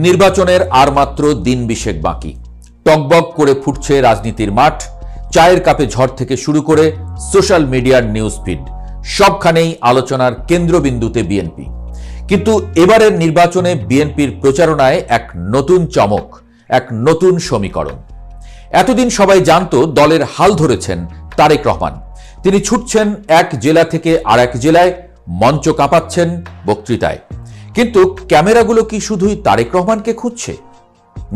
নির্বাচনের আর মাত্র দিন 20 বাকি। টকবক করে ফুটছে রাজনীতির মাঠ। চায়ের কাপে ঝড় থেকে শুরু করে সোশ্যাল মিডিয়ার নিউজ ফিড, সবখানেই আলোচনার কেন্দ্রবিন্দুতে বিএনপি। কিন্তু এবারের নির্বাচনে বিএনপির প্রচারণায় এক নতুন চমক, এক নতুন সমীকরণ। এতদিন সবাই জানতো দলের হাল ধরেছেন তারেক রহমান। তিনি ছুটছেন এক জেলা থেকে আর এক জেলায়, মঞ্চ কাঁপাচ্ছেন বক্তৃতায়। কিন্তু ক্যামেরাগুলো কি শুধুই তারেক রহমানকে খুঁজছে?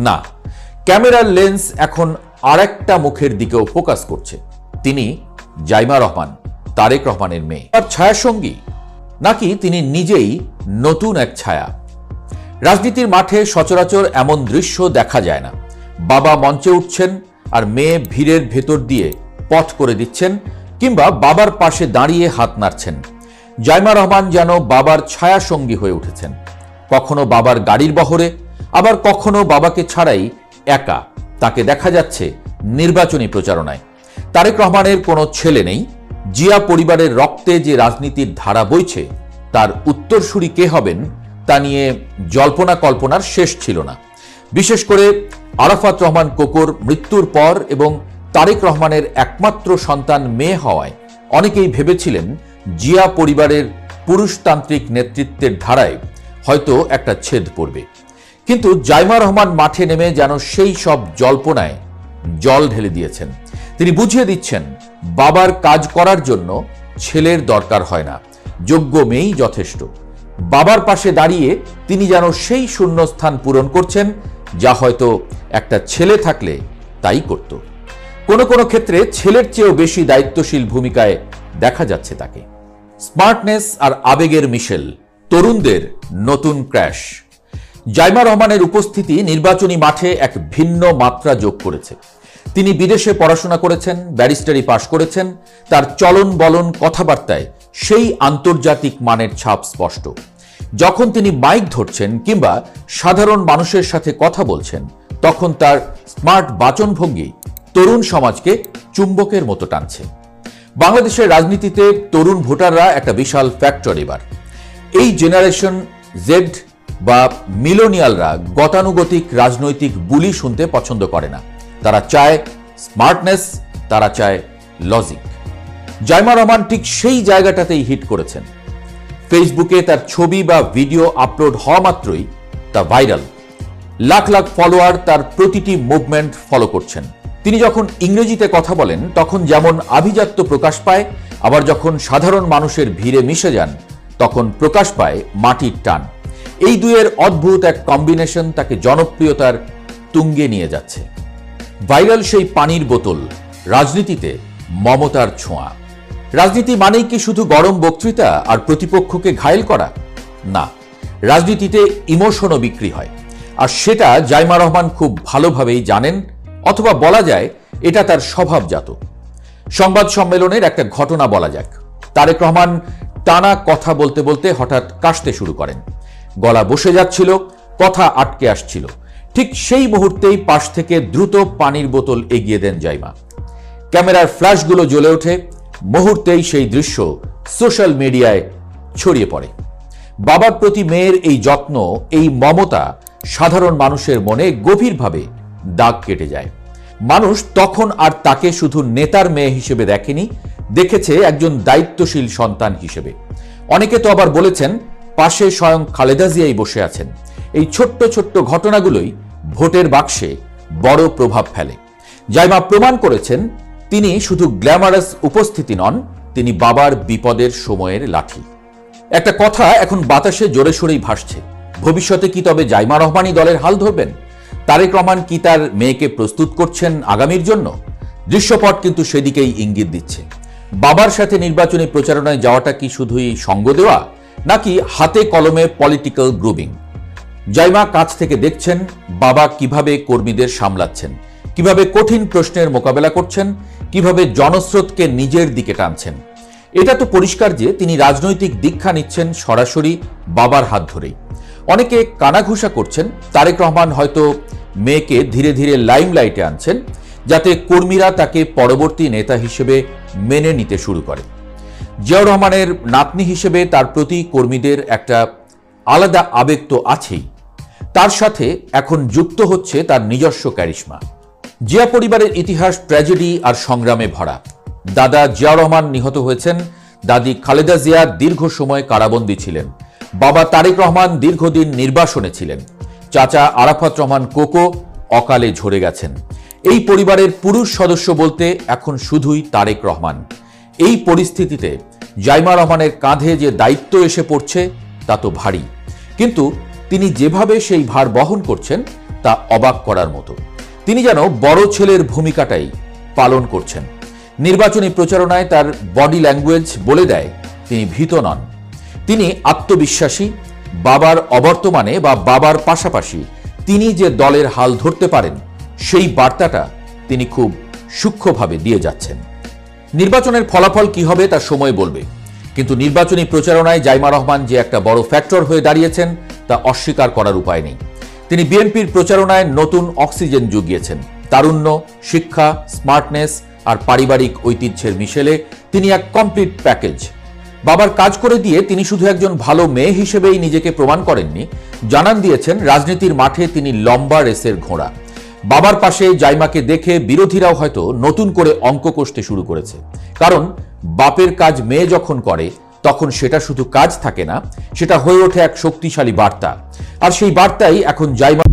না, ক্যামেরার লেন্স এখন আরেকটা মুখের দিকেও ফোকাস করছে। তিনি জাইমা রহমান, তারেক রহমানের মেয়ে। আর ছায়াসঙ্গী, নাকি তিনি নিজেই নতুন এক ছায়া? রাজনীতির মাঠে সচরাচর এমন দৃশ্য দেখা যায় না। বাবা মঞ্চে উঠছেন আর মেয়ে ভিড়ের ভেতর দিয়ে পথ করে দিচ্ছেন, কিংবা বাবার পাশে দাঁড়িয়ে হাত নাড়ছেন। জাইমা রহমান যেন বাবার ছায়া সঙ্গী হয়ে উঠেছেন। কখনো বাবার গাড়ির বহরে, আবার কখনো বাবাকে ছাড়াই একা তাকে দেখা যাচ্ছে নির্বাচনী প্রচারণায়। তারেক রহমানের কোনো ছেলে নেই। জিয়া পরিবারের রক্তে যে রাজনীতির ধারা বইছে, তার উত্তরসূরি কে হবেন তা নিয়ে জল্পনা কল্পনার শেষ ছিল না। বিশেষ করে আরাফাত রহমান কোকোর মৃত্যুর পর এবং তারেক রহমানের একমাত্র সন্তান মেয়ে হওয়ায় অনেকেই ভেবেছিলেন জিয়া পরিবারের পুরুষতান্ত্রিক নেতৃত্বের ধারায় হয়তো একটা ছেদ পড়বে। কিন্তু জাইমা রহমান মাঠে নেমে যেন সেই সব জল্পনায় জল ঢেলে দিয়েছেন। তিনি বুঝিয়ে দিচ্ছেন, বাবার কাজ করার জন্য ছেলের দরকার হয় না, যোগ্য মেয়েই যথেষ্ট। বাবার পাশে দাঁড়িয়ে তিনি যেন সেই শূন্যস্থান পূরণ করছেন, যা হয়তো একটা ছেলে থাকলে তাই করত। কোনো কোনো ক্ষেত্রে ছেলের চেয়েও বেশি দায়িত্বশীল ভূমিকায় দেখা যাচ্ছে তাকে। স্মার্টনেস আর আবেগের মিশেল, তরুণদের নতুন ক্র্যাশ। জাইমা রহমানের উপস্থিতি নির্বাচনী মাঠে এক ভিন্ন মাত্রা যোগ করেছে। তিনি বিদেশে পড়াশোনা করেছেন, ব্যারিস্টারি পাশ করেছেন। তার চলন বলন, কথাবার্তায় সেই আন্তর্জাতিক মানের ছাপ স্পষ্ট। যখন তিনি মাইক ধরছেন কিংবা সাধারণ মানুষের সাথে কথা বলছেন, তখন তার স্মার্ট বাচনভঙ্গি তরুণ সমাজকে চুম্বকের মতো টানছে। বাংলাদেশের রাজনীতিতে তরুণ ভোটাররা একটা বিশাল ফ্যাক্টর এবার। এই জেনারেশন জেড বা মিলেনিয়ালরা গতানুগতিক রাজনৈতিক বুলি শুনতে পছন্দ করে না। তারা চায় স্মার্টনেস, তারা চায় লজিক। জাইমা রহমান ঠিক সেই জায়গাটাতেই হিট করেছেন। ফেসবুকে তার ছবি বা ভিডিও আপলোড হওয়া মাত্রই তা ভাইরাল। লাখ লাখ ফলোয়ার তার প্রতিটি মুভমেন্ট ফলো করছেন। তিনি যখন ইংরেজিতে কথা বলেন, তখন যেমন আভিজাত্য প্রকাশ পায়, আবার যখন সাধারণ মানুষের ভিড়ে মিশে যান, তখন প্রকাশ পায় মাটির টান। এই দুয়ের অদ্ভুত এক কম্বিনেশন তাকে জনপ্রিয়তার তুঙ্গে নিয়ে যাচ্ছে। ভাইরাল সেই পানির বোতল, রাজনীতিতে মমতার ছোঁয়া। রাজনীতি মানেই কি শুধু গরম বক্তৃতা আর প্রতিপক্ষকে ঘায়েল করা? না, রাজনীতিতে ইমোশনও বিক্রি হয়। আর সেটা জাইমা রহমান খুব ভালোভাবেই জানেন, অথবা বলা যায় এটা তার স্বভাবজাত। সংবাদ সম্মেলনের একটা ঘটনা বলা যাক। তারেক রহমান টানা কথা বলতে বলতে হঠাৎ কাশতে শুরু করেন। গলা বসে যাচ্ছিল, কথা আটকে আসছিল। ঠিক সেই মুহূর্তেই পাশ থেকে দ্রুত পানির বোতল এগিয়ে দেন জাইমা। ক্যামেরার ফ্ল্যাশগুলো জ্বলে ওঠে। মুহূর্তেই সেই দৃশ্য সোশ্যাল মিডিয়ায় ছড়িয়ে পড়ে। বাবার প্রতি মেয়ের এই যত্ন, এই মমতা সাধারণ মানুষের মনে গভীরভাবে দাগ কেটে যায়। মানুষ তখন আর তাকে শুধু নেতার মেয়ে হিসেবে দেখেনি, দেখেছে একজন দায়িত্বশীল সন্তান হিসেবে। অনেকে তো আবার বলেছেন, পাশে স্বয়ং খালেদা জিয়াই বসে আছেন। এই ছোট্ট ছোট্ট ঘটনাগুলোই ভোটের বাক্সে বড় প্রভাব ফেলে। জাইমা প্রমাণ করেছেন, তিনি শুধু গ্ল্যামারাস উপস্থিতি নন, তিনি বাবার বিপদের সময়ের লাঠি। একটা কথা এখন বাতাসে জোরে সোরেই ভাসছে। ভবিষ্যতে কি তবে জাইমা রহমানই দলের হাল ধরবেন? তারেক রহমান কি তার মেয়েকে প্রস্তুত করছেন আগামীর জন্য? দৃশ্যপট কিন্তু সেদিকেই ইঙ্গিত দিচ্ছে। বাবার সাথে নির্বাচনী প্রচারণায় যাওয়াটা কি শুধুই সঙ্গ দেওয়া, নাকি হাতে কলমে পলিটিক্যাল গ্রুপিং? জাইমা কাছ থেকে দেখছেন বাবা কিভাবে কর্মীদের সামলাচ্ছেন, কিভাবে কঠিন প্রশ্নের মোকাবেলা করছেন, কিভাবে জনস্রোতকে নিজের দিকে টানছেন। এটা তো পরিষ্কার যে তিনি রাজনৈতিক দীক্ষা নিচ্ছেন সরাসরি বাবার হাত ধরেই। অনেকে কানাঘুষা করছেন, তারেক রহমান হয়তো মেয়েকে ধীরে ধীরে লাইমলাইটে আনছেন, যাতে কর্মীরা তাকে পরবর্তী নেতা হিসেবে মেনে নিতে শুরু করে। জিয়াউর রহমানের নাতনি হিসেবে তার প্রতি কর্মীদের একটা আলাদা আবেগ তো আছেই। তার সাথে এখন যুক্ত হচ্ছে তার নিজস্ব ক্যারিশমা। জিয়া পরিবারের ইতিহাস ট্র্যাজেডি আর সংগ্রামে ভরা। দাদা জিয়াউর রহমান নিহত হয়েছেন, দাদি খালেদা জিয়া দীর্ঘ সময় কারাবন্দী ছিলেন, বাবা তারেক রহমান দীর্ঘদিন নির্বাসনে ছিলেন, চাচা আরাফাত রহমান কোকো অকালে ঝরে গেছেন। এই পরিবারের পুরুষ সদস্য বলতে এখন শুধুই তারেক রহমান। এই পরিস্থিতিতে জাইমা রহমানের কাঁধে যে দায়িত্ব এসে পড়ছে তা তো ভারী, কিন্তু তিনি যেভাবে সেই ভার বহন করছেন তা অবাক করার মতো। তিনি যেন বড় ছেলের ভূমিকাটাই পালন করছেন। নির্বাচনী প্রচারণায় তার বডি ল্যাঙ্গুয়েজ বলে দেয় তিনি ভীত নন, তিনি আত্মবিশ্বাসী। বাবার অবর্তমানে বা বাবার পাশাপাশি তিনি যে দলের হাল ধরতে পারেন সেই বার্তাটা তিনি খুব সূক্ষ্মভাবে দিয়ে যাচ্ছেন। নির্বাচনের ফলাফল কি হবে তা সময় বলবে, কিন্তু নির্বাচনী প্রচারণায় জাইমা রহমান যে একটা বড় ফ্যাক্টর হয়ে দাঁড়িয়েছেন তা অস্বীকার করার উপায় নেই। তিনি বিএনপির প্রচারণায় নতুন অক্সিজেন জুগিয়েছেন। তারুণ্য, শিক্ষা, স্মার্টনেস আর পারিবারিক ঐতিহ্যের মিশেলে তিনি এক কমপ্লিট প্যাকেজ। বাবার কাজ করে দিয়ে তিনি শুধু একজন ভালো মেয়ে হিসেবেই নিজেকে প্রমাণ করেননি, জানান দিয়েছেন রাজনীতির মাঠে তিনি লম্বা রেসের ঘোড়া। বাবার পাশে জাইমাকে দেখে বিরোধীরাও হয়তো নতুন করে অঙ্ক কষতে শুরু করেছে, কারণ বাপের কাজ মেয়ে যখন করে তখন সেটা শুধু কাজ থাকে না, সেটা হয়ে ওঠে এক শক্তিশালী বার্তা। আর সেই বার্তাই এখন জাইমা